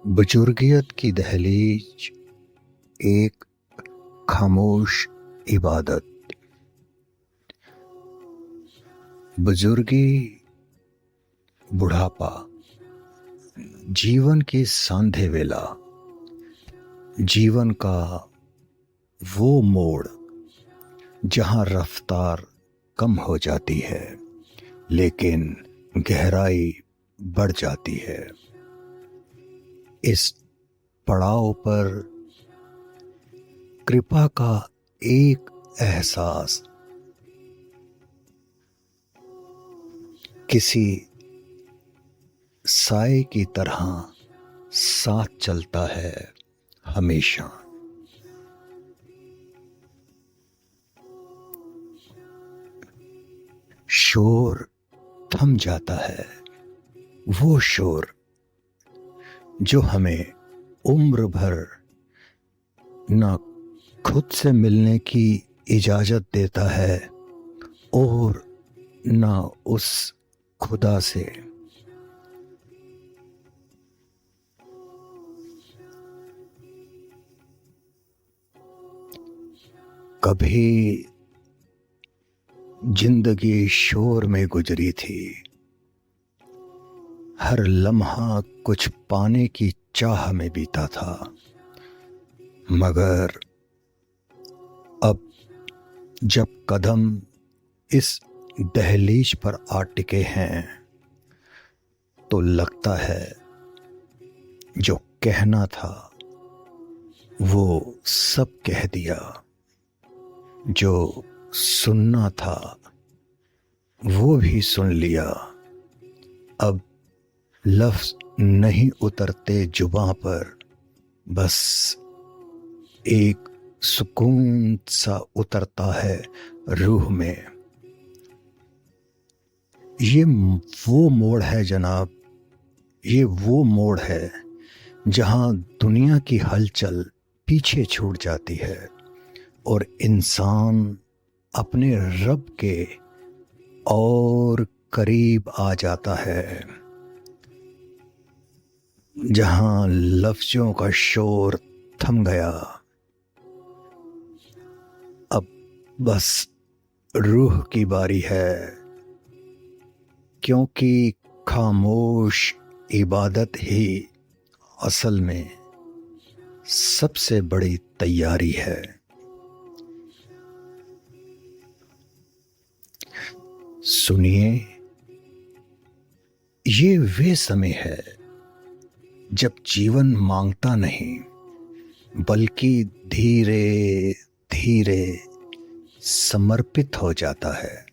बुजुर्गियत की दहलीज एक खामोश इबादत। बुजुर्गी, बुढ़ापा, जीवन की सांधे वेला, जीवन का वो मोड़ जहां रफ्तार कम हो जाती है लेकिन गहराई बढ़ जाती है। इस पड़ाव पर कृपा का एक एहसास किसी साए की तरह साथ चलता है हमेशा। शोर थम जाता है, वो शोर जो हमें उम्र भर न खुद से मिलने की इजाजत देता है और न उस खुदा से। कभी जिंदगी शोर में गुजरी थी, हर लम्हा कुछ पाने की चाह में बीता था, मगर अब जब कदम इस दहलीज पर आ टिके हैं तो लगता है जो कहना था वो सब कह दिया, जो सुनना था वो भी सुन लिया। अब लफ्ज नहीं उतरते जुबां पर, बस एक सुकून सा उतरता है रूह में। ये वो मोड़ है जनाब, ये वो मोड़ है जहां दुनिया की हलचल पीछे छूट जाती है और इंसान अपने रब के और करीब आ जाता है, जहां लफ्जों का शोर थम गया। अब बस रूह की बारी है, क्योंकि खामोश इबादत ही असल में सबसे बड़ी तैयारी है। सुनिए, ये वे समय है जब जीवन मांगता नहीं बल्कि धीरे धीरे समर्पित हो जाता है।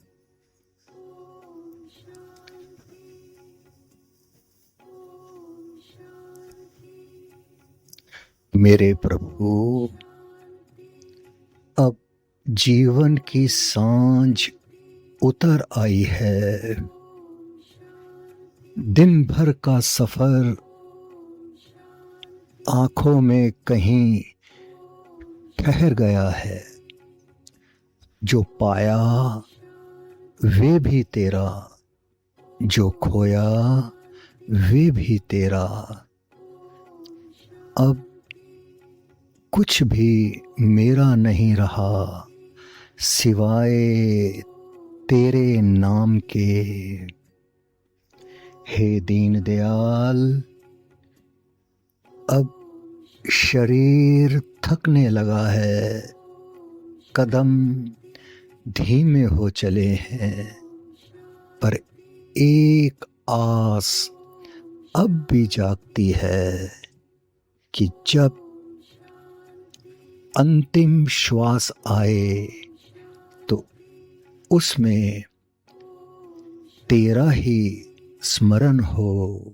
मेरे प्रभु, अब जीवन की सांझ उतर आई है, दिन भर का सफर आंखों में कहीं ठहर गया है। जो पाया वे भी तेरा, जो खोया वे भी तेरा। अब कुछ भी मेरा नहीं रहा सिवाय तेरे नाम के। हे दीन दयाल, अब शरीर थकने लगा है, कदम धीमे हो चले हैं, पर एक आस अब भी जागती है कि जब अंतिम श्वास आए तो उसमें तेरा ही स्मरण हो।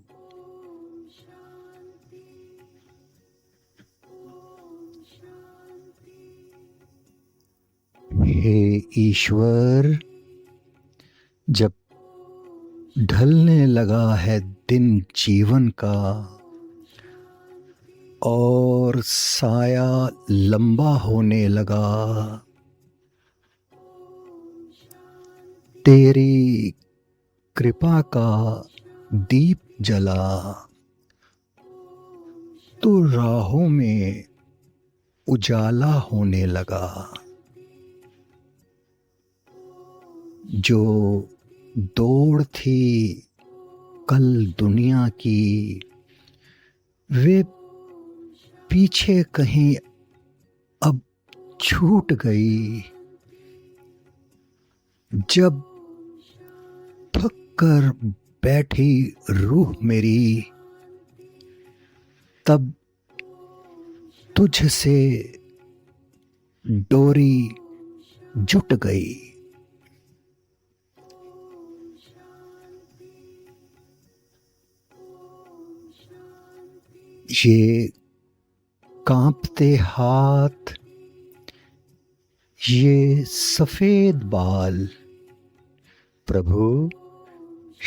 हे ईश्वर, जब ढलने लगा है दिन जीवन का और साया लंबा होने लगा, तेरी कृपा का दीप जला तो राहों में उजाला होने लगा। जो दौड़ थी कल दुनिया की, वे पीछे कहीं अब छूट गई। जब थक कर बैठी रूह मेरी, तब तुझसे डोरी जुट गई। ये कांपते हाथ, ये सफेद बाल, प्रभु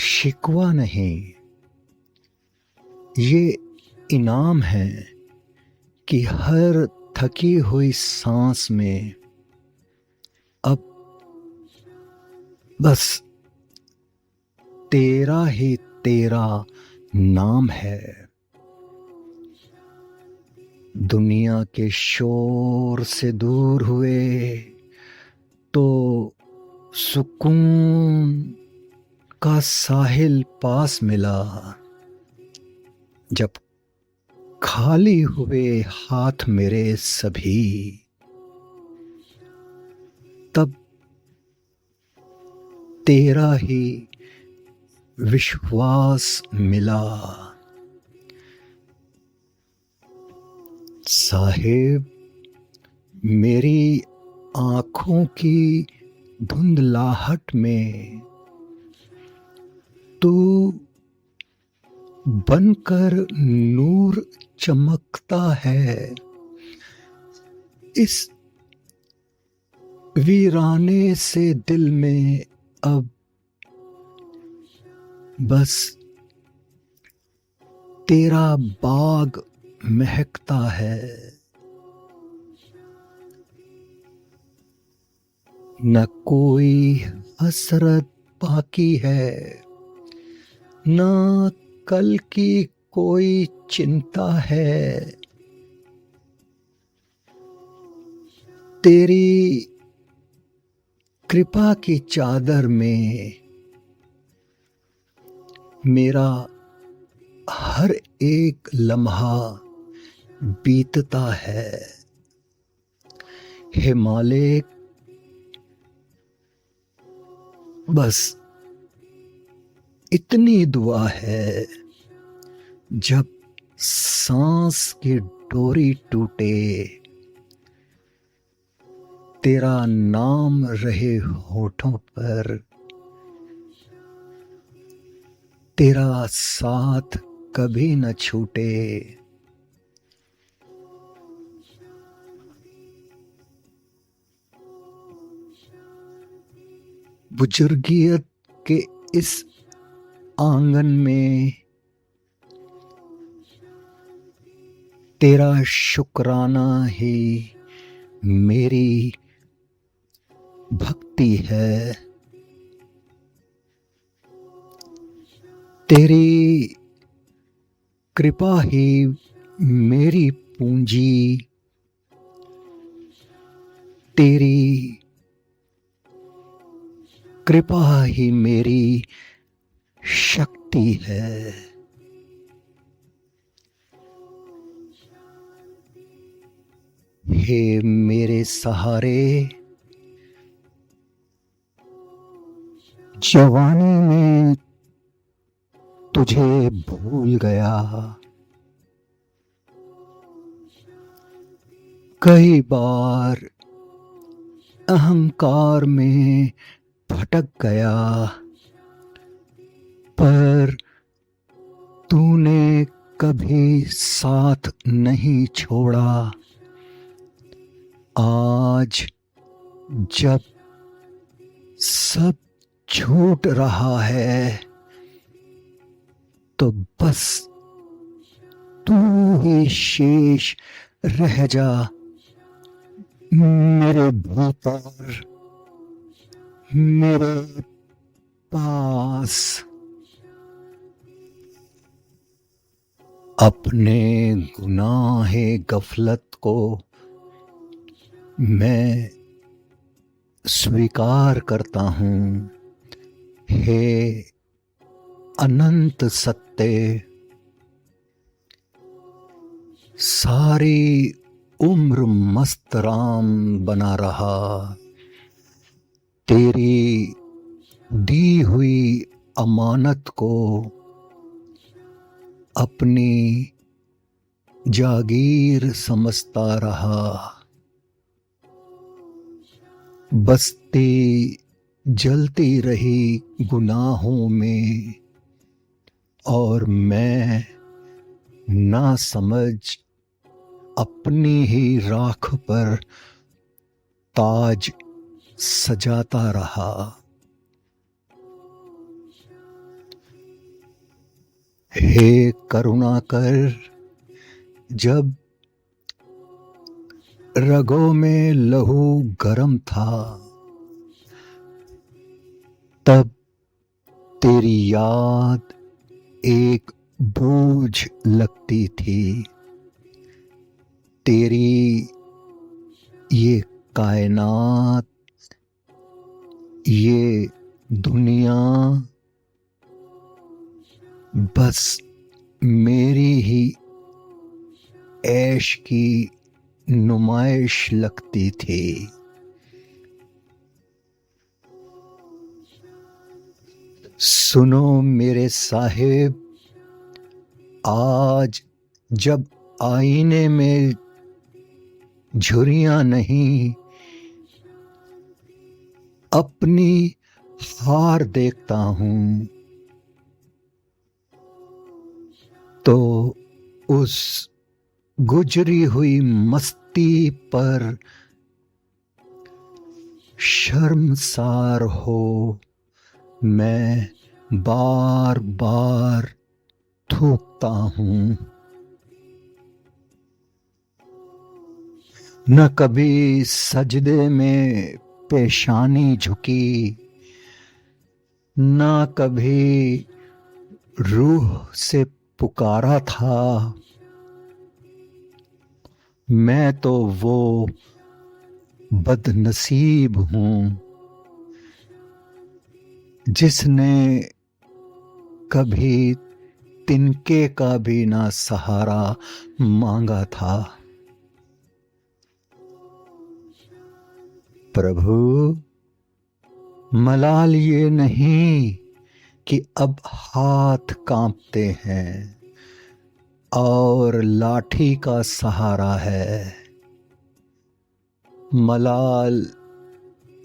शिकवा नहीं, ये इनाम है कि हर थकी हुई सांस में अब बस तेरा ही तेरा नाम है। दुनिया के शोर से दूर हुए तो सुकून का साहिल पास मिला। जब खाली हुए हाथ मेरे सभी, तब तेरा ही विश्वास मिला। साहिब, मेरी आंखों की धुंधलाहट में तू बनकर नूर चमकता है। इस वीराने से दिल में अब बस तेरा बाग महकता है। न कोई हसरत बाकी है, न कल की कोई चिंता है। तेरी कृपा की चादर में मेरा हर एक लम्हा बीतता है। हे मालिक, बस इतनी दुआ है, जब सांस की डोरी टूटे, तेरा नाम रहे होठों पर, तेरा साथ कभी न छूटे। बुजुर्गियत के इस आंगन में तेरा शुक्राना ही मेरी भक्ति है। तेरी कृपा ही मेरी पूंजी, तेरी कृपा ही मेरी शक्ति है। हे मेरे सहारे, जवानी में तुझे भूल गया। कई बार अहंकार में भटक गया, पर तूने कभी साथ नहीं छोड़ा। आज जब सब छूट रहा है, तो बस तू ही शेष रह जा मेरे भीतर, मेरे पास। अपने गुनाहे गफलत को मैं स्वीकार करता हूँ। हे अनंत सत्य, सारी उम्र मस्त राम बना रहा, तेरी दी हुई अमानत को अपनी जागीर समझता रहा। बसती जलती रही गुनाहों में और मैं ना समझ अपनी ही राख पर ताज सजाता रहा। हे करुणा कर, जब रगों में लहू गरम था तब तेरी याद एक बोझ लगती थी। तेरी ये कायनात, ये दुनिया बस मेरी ही ऐश की नुमाइश लगती थी। सुनो मेरे साहिब, आज जब आईने में झुर्रियां नहीं अपनी हार देखता हूं तो उस गुजरी हुई मस्ती पर शर्मसार हो मैं बार बार थूकता हूं। न कभी सजदे में पेशानी झुकी, न कभी रूह से पुकारा था। मैं तो वो बदनसीब हूं जिसने कभी तिनके का भी ना सहारा मांगा था। प्रभु, मलाल ये नहीं कि अब हाथ कांपते हैं और लाठी का सहारा है। मलाल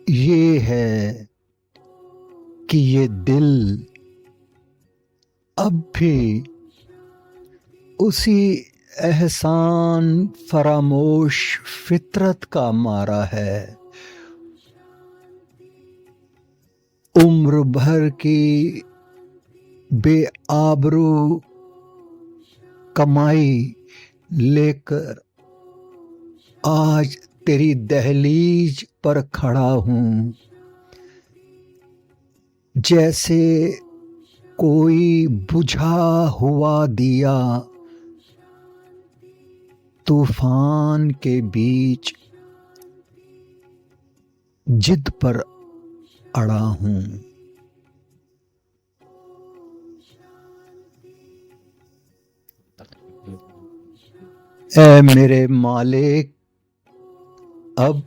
ये है कि ये दिल अब भी उसी एहसान फरामोश फितरत का मारा है। उम्र भर की बेआबरू कमाई लेकर आज तेरी दहलीज पर खड़ा हूं। जैसे कोई बुझा हुआ दिया तूफान के बीच जिद पर अड़ा हूं। ऐ मेरे मालिक, अब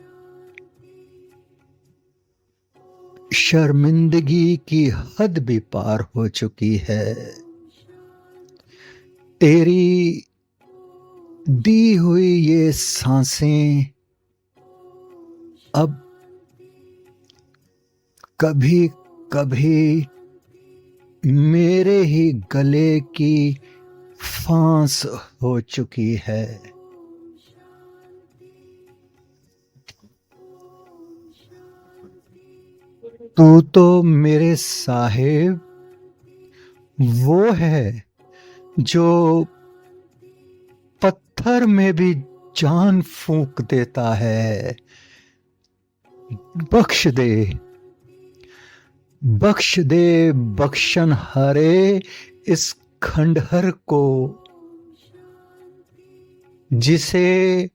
शर्मिंदगी की हद भी पार हो चुकी है। तेरी दी हुई ये सांसें अब कभी कभी मेरे ही गले की फांस हो चुकी है। तू तो मेरे साहिब वो है जो पत्थर में भी जान फूंक देता है। बख्श दे, बख्श दे बख्शन हरे इस खंडहर को। जिसे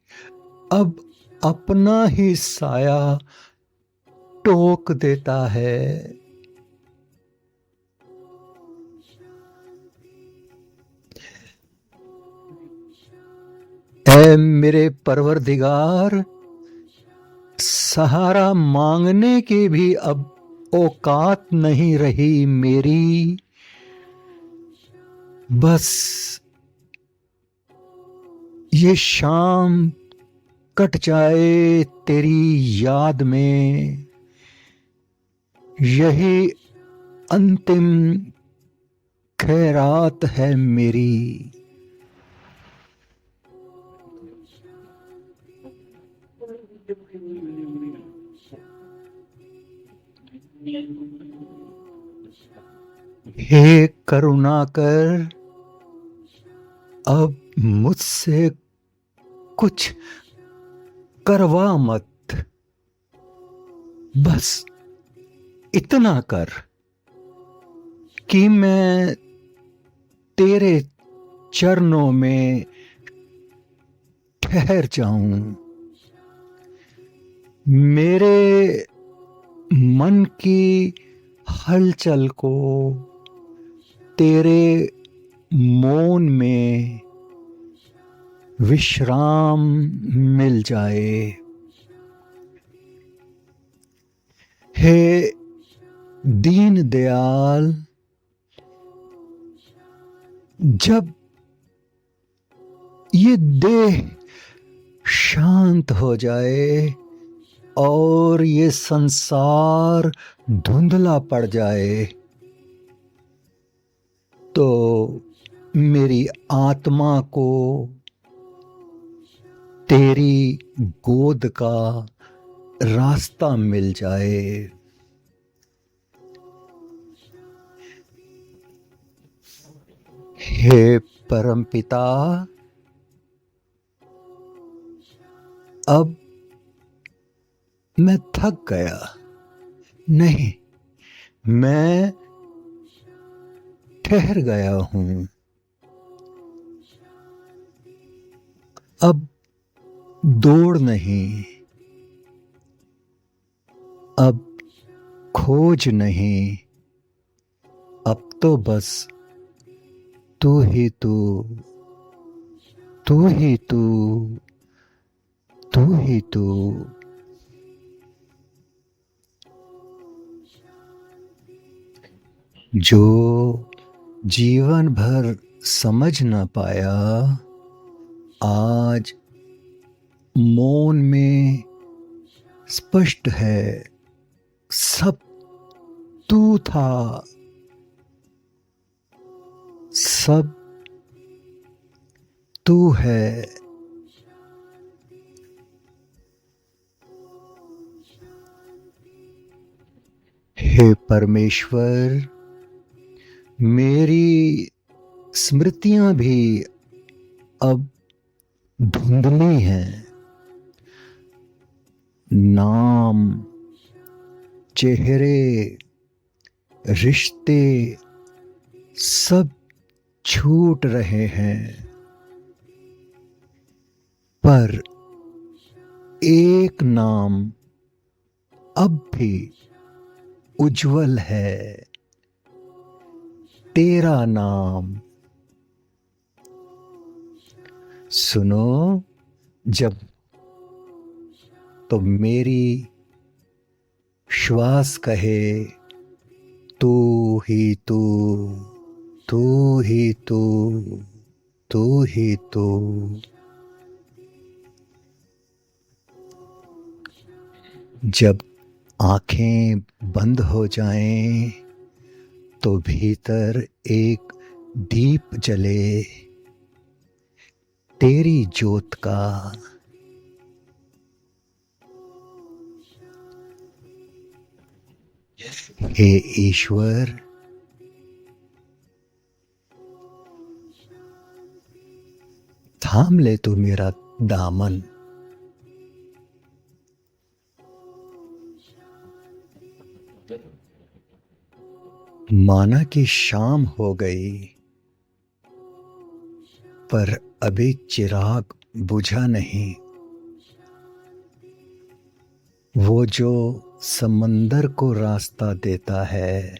अब अपना ही साया टोक देता है। ऐ मेरे परवरदिगार, सहारा मांगने की भी अब औकात नहीं रही मेरी। बस ये शाम कट जाए तेरी याद में, यही अंतिम खैरात है मेरी। हे करुणाकर, अब मुझसे कुछ करवा मत, बस इतना कर कि मैं तेरे चरणों में ठहर जाऊं। मेरे मन की हलचल को तेरे मौन में विश्राम मिल जाए। हे दीन दयाल, जब ये देह शांत हो जाए और ये संसार धुंधला पड़ जाए, तो मेरी आत्मा को तेरी गोद का रास्ता मिल जाए। हे परमपिता, अब मैं थक गया नहीं, मैं ठहर गया हूं। अब दौड़ नहीं, अब खोज नहीं, अब तो बस तू ही तू, तू ही तू, तू ही तू। जो जीवन भर समझ ना पाया, आज मौन में स्पष्ट है, सब तू था, सब तू है। हे परमेश्वर, मेरी स्मृतियां भी अब धुंधली हैं। नाम, चेहरे, रिश्ते सब छूट रहे हैं, पर एक नाम अब भी उज्जवल है, तेरा नाम। सुनो, जब तो मेरी श्वास कहे, तू ही तू, तू ही तू, तू ही तू। जब आंखें बंद हो जाएं, तो भीतर एक दीप जले तेरी ज्योत का। हे ईश्वर, थाम ले तू मेरा दामन। माना कि शाम हो गई, पर अभी चिराग बुझा नहीं, वो जो समंदर को रास्ता देता है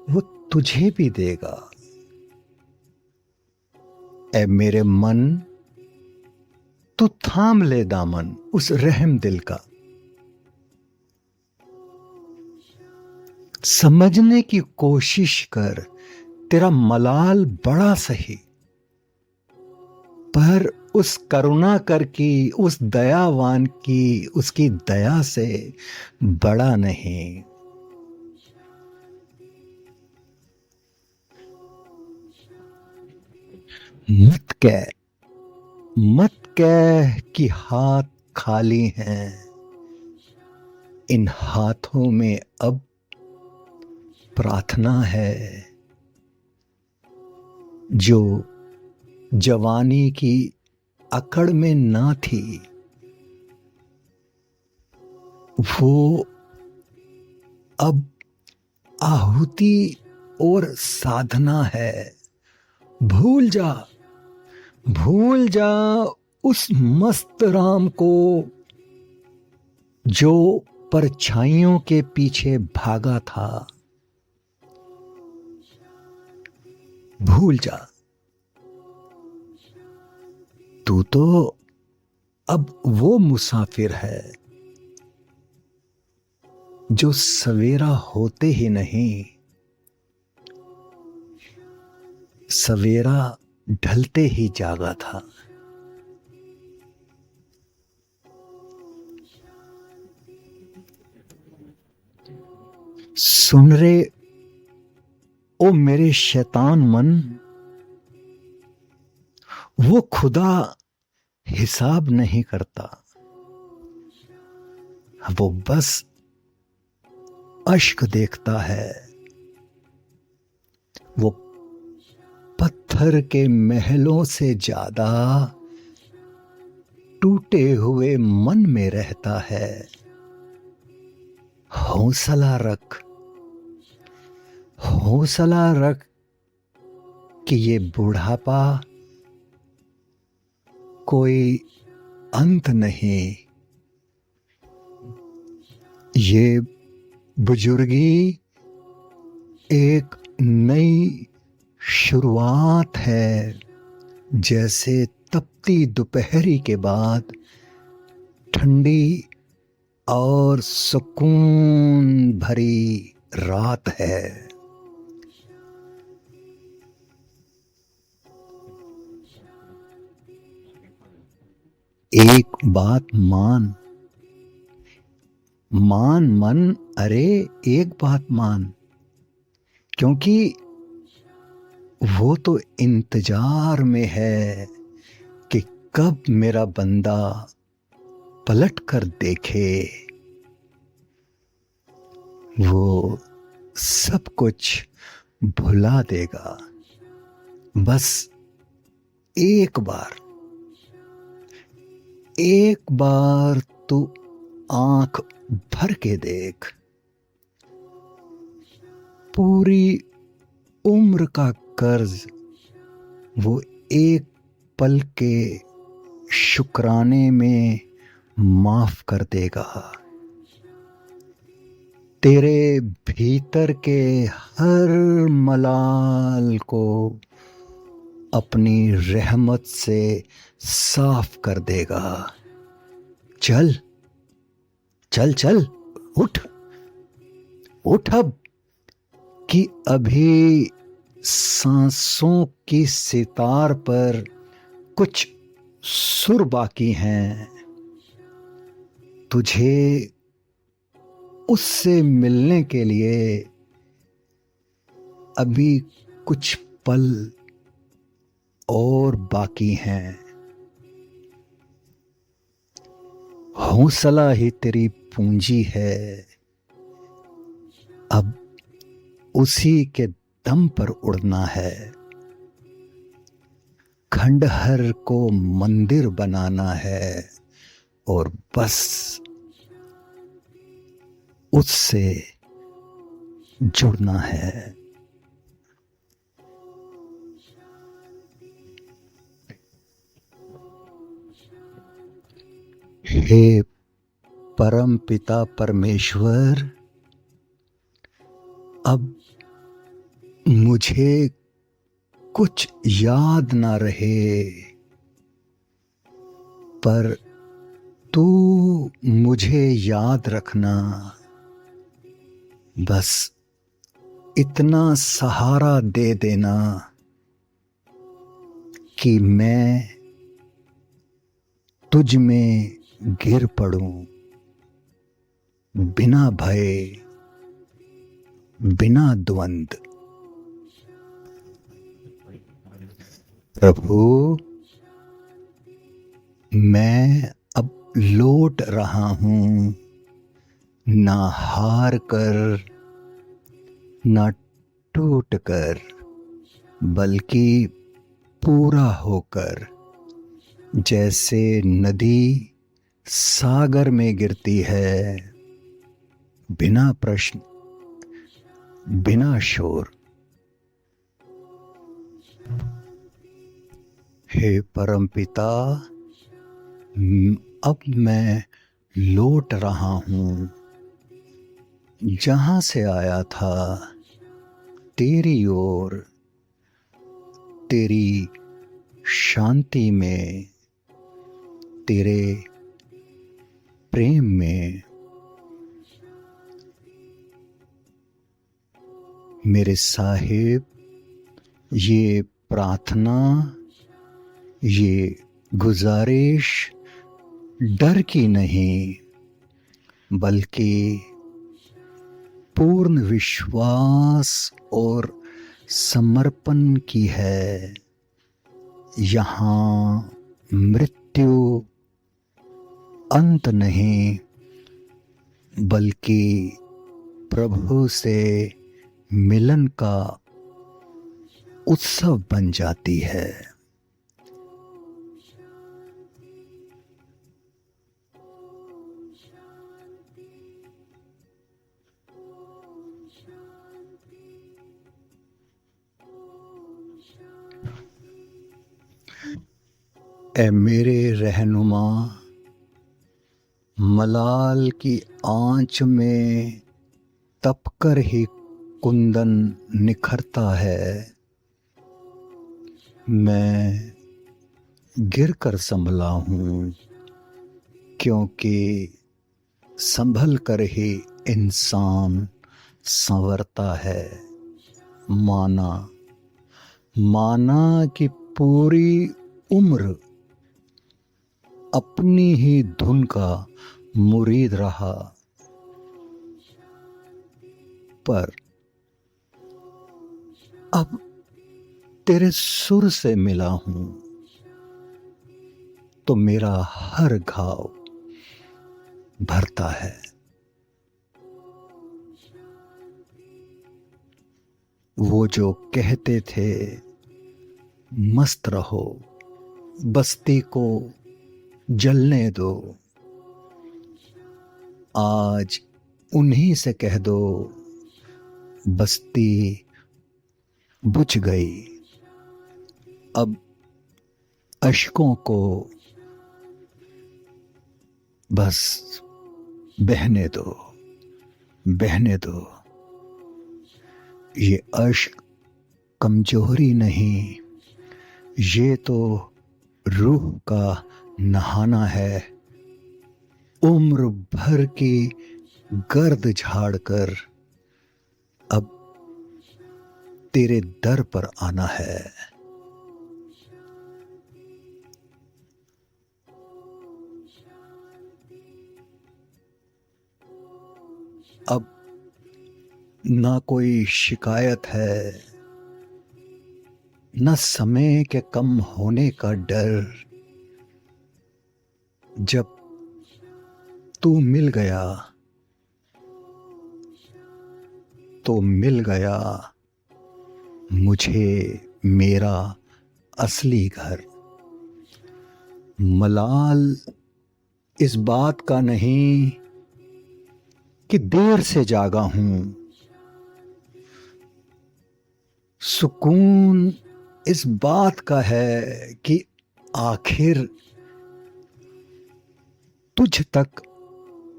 वो तुझे भी देगा। ऐ मेरे मन, तू थाम ले दामन उस रहम दिल का। समझने की कोशिश कर, तेरा मलाल बड़ा सही, पर उस करुणा कर की, उस दयावान की, उसकी दया से बड़ा नहीं। मत कह, मत कह कि हाथ खाली हैं, इन हाथों में अब प्रार्थना है। जो जवानी की अकड़ में ना थी, वो अब आहुति और साधना है। भूल जा, भूल जा उस मस्त राम को जो परछाइयों के पीछे भागा था। भूल जा, तू तो अब वो मुसाफिर है जो सवेरा होते ही नहीं, सवेरा ढलते ही जागा था। सुन रे ओ मेरे शैतान मन, वो खुदा हिसाब नहीं करता, वो बस अश्क देखता है। वो पत्थर के महलों से ज्यादा टूटे हुए मन में रहता है। हौसला रख, हौसला रख कि ये बुढ़ापा कोई अंत नहीं, ये बुजुर्गी एक नई शुरुआत है। जैसे तपती दोपहरी के बाद ठंडी और सुकून भरी रात है। एक बात मान, मान मन, अरे एक बात मान, क्योंकि वो तो इंतजार में है कि कब मेरा बंदा पलट कर देखे। वो सब कुछ भुला देगा, बस एक बार तू आंख भर के देख। पूरी उम्र का कर्ज वो एक पल के शुक्राने में माफ कर देगा। तेरे भीतर के हर मलाल को अपनी रहमत से साफ कर देगा। चल चल चल, उठ उठ अब, कि अभी सांसों की सितार पर कुछ सुर बाकी हैं। तुझे उससे मिलने के लिए अभी कुछ पल और बाकी हैं। हौसला ही तेरी पूंजी है, अब उसी के दम पर उड़ना है। खंडहर को मंदिर बनाना है और बस उससे जुड़ना है। हे परम पिता परमेश्वर, अब मुझे कुछ याद ना रहे, पर तू मुझे याद रखना। बस इतना सहारा दे देना कि मैं तुझ में गिर पड़ूं, बिना भय, बिना द्वंद। प्रभु, मैं अब लौट रहा हूं, ना हार कर, ना टूट कर, बल्कि पूरा होकर। जैसे नदी सागर में गिरती है, बिना प्रश्न, बिना शोर। हे परमपिता, अब मैं लौट रहा हूं, जहां से आया था, तेरी ओर, तेरी शांति में, तेरे प्रेम में। मेरे साहिब, ये प्रार्थना, ये गुजारिश डर की नहीं, बल्कि पूर्ण विश्वास और समर्पण की है। यहाँ मृत्यु अंत नहीं, बल्कि प्रभु से मिलन का उत्सव बन जाती है। ए मेरे रहनुमा, मलाल की आंच में तपकर ही कुंदन निखरता है। मैं गिरकर संभला हूँ, क्योंकि संभल कर ही इंसान संवरता है। माना कि पूरी उम्र अपनी ही धुन का मुरीद रहा, पर अब तेरे सुर से मिला हूं, तो मेरा हर घाव भरता है। वो जो कहते थे मस्त रहो, बस्ती को जलने दो, आज उन्हीं से कह दो बस्ती बुझ गई। अब अश्कों को बस बहने दो, बहने दो। ये अश्क कमजोरी नहीं, ये तो रूह का नहाना है। उम्र भर की गर्द झाड़कर अब तेरे दर पर आना है। अब ना कोई शिकायत है, न समय के कम होने का डर। जब तू मिल गया तो मिल गया मुझे मेरा असली घर। मलाल इस बात का नहीं कि देर से जागा हूं, सुकून इस बात का है कि आखिर तुझ तक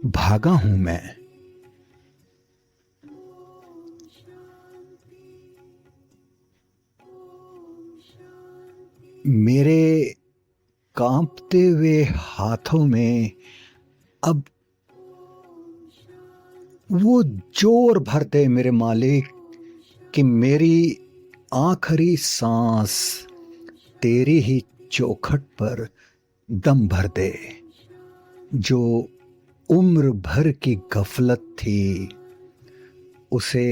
भागा हूं मैं। मेरे कांपते हुए हाथों में अब वो जोर भर दे मेरे मालिक कि मेरी आखिरी सांस तेरी ही चौखट पर दम भर दे। जो उम्र भर की गफलत थी उसे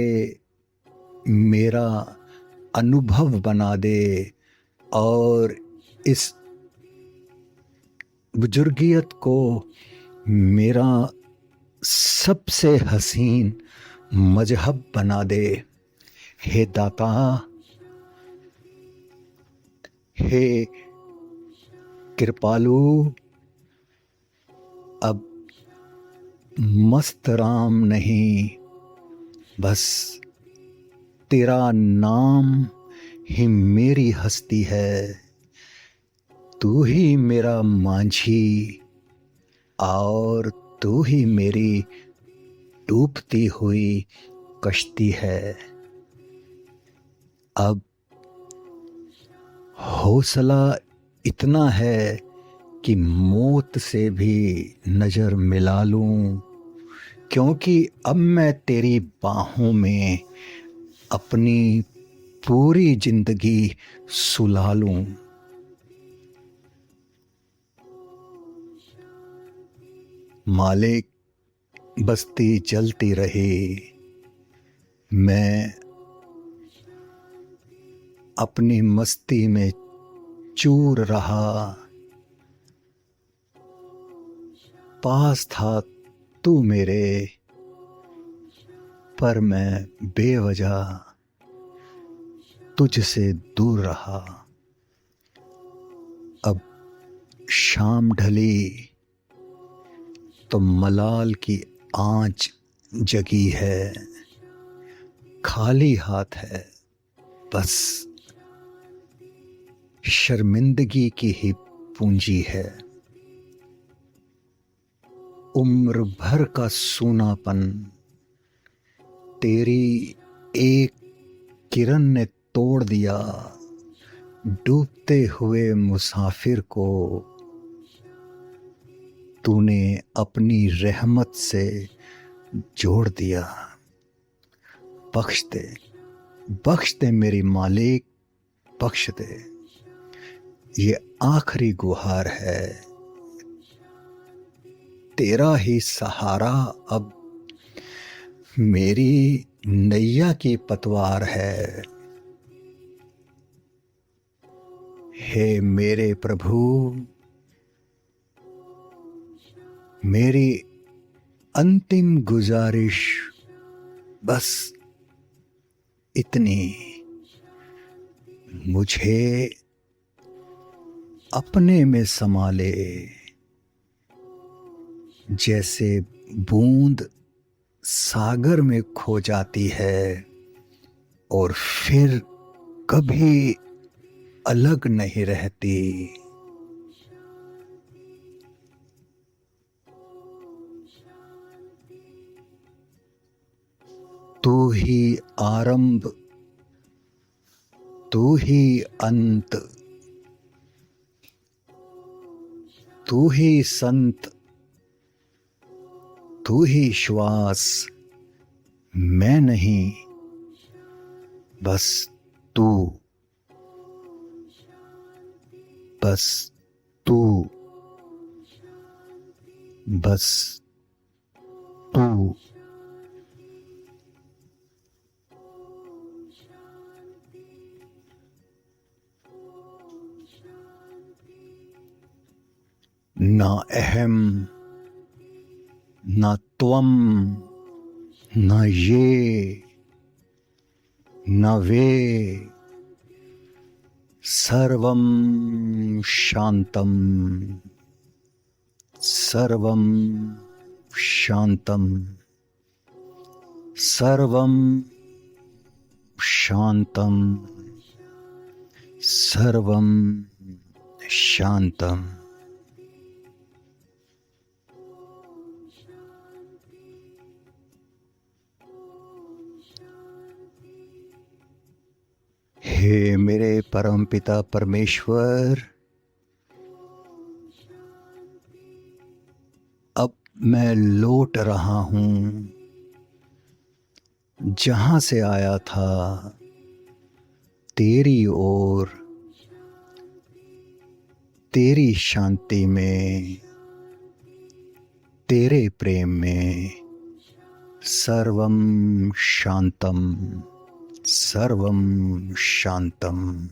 मेरा अनुभव बना दे और इस बुजुर्गियत को मेरा सबसे हसीन मजहब बना दे। हे दाता, हे कृपालु, अब मस्त राम नहीं, बस तेरा नाम ही मेरी हस्ती है। तू ही मेरा मांझी और तू ही मेरी डूबती हुई कश्ती है। अब हौसला इतना है कि मौत से भी नजर मिला लूं, क्योंकि अब मैं तेरी बाहों में अपनी पूरी जिंदगी सुला लूं। मालिक, बस्ती जलती रही, मैं अपनी मस्ती में चूर रहा। पास था तू मेरे, पर मैं बेवजह तुझसे दूर रहा। अब शाम ढली तो मलाल की आंच जगी है। खाली हाथ है, बस शर्मिंदगी की ही पूंजी है। उम्र भर का सूनापन तेरी एक किरण ने तोड़ दिया। डूबते हुए मुसाफिर को तूने अपनी रहमत से जोड़ दिया। बख्श दे मेरी मालिक, बख्श दे। ये आखिरी गुहार है, तेरा ही सहारा अब मेरी नैया की पतवार है। हे मेरे प्रभु, मेरी अंतिम गुजारिश बस इतनी, मुझे अपने में समा ले। जैसे बूंद सागर में खो जाती है और फिर कभी अलग नहीं रहती। तू ही आरंभ, तू ही अंत, तू ही संत, तू ही श्वास। मैं नहीं, बस तू, बस तू, बस तू। ना अहम, ना त्वम, ना ये, ना वे, सर्वम शांतम, सर्वम शांतम, सर्वम शांतम, सर्वम शांतम। परमपिता परमेश्वर, अब मैं लौट रहा हूँ जहाँ से आया था, तेरी ओर, तेरी शांति में, तेरे प्रेम में। सर्वं शांतम, सर्वं शांतम,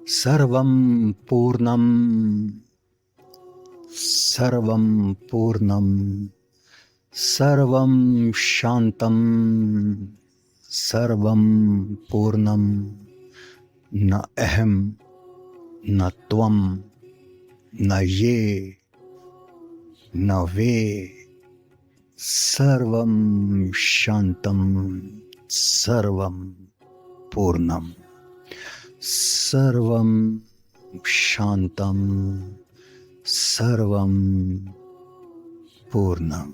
सर्वं पूर्णम, सर्वं पूर्णम, सर्वं शांतम, सर्वं पूर्णम। न अहम, न त्वम, न ये, न वे। सर्वं शांतम, सर्वं पूर्णम, सर्वं शांतम, सर्वं पूर्णम।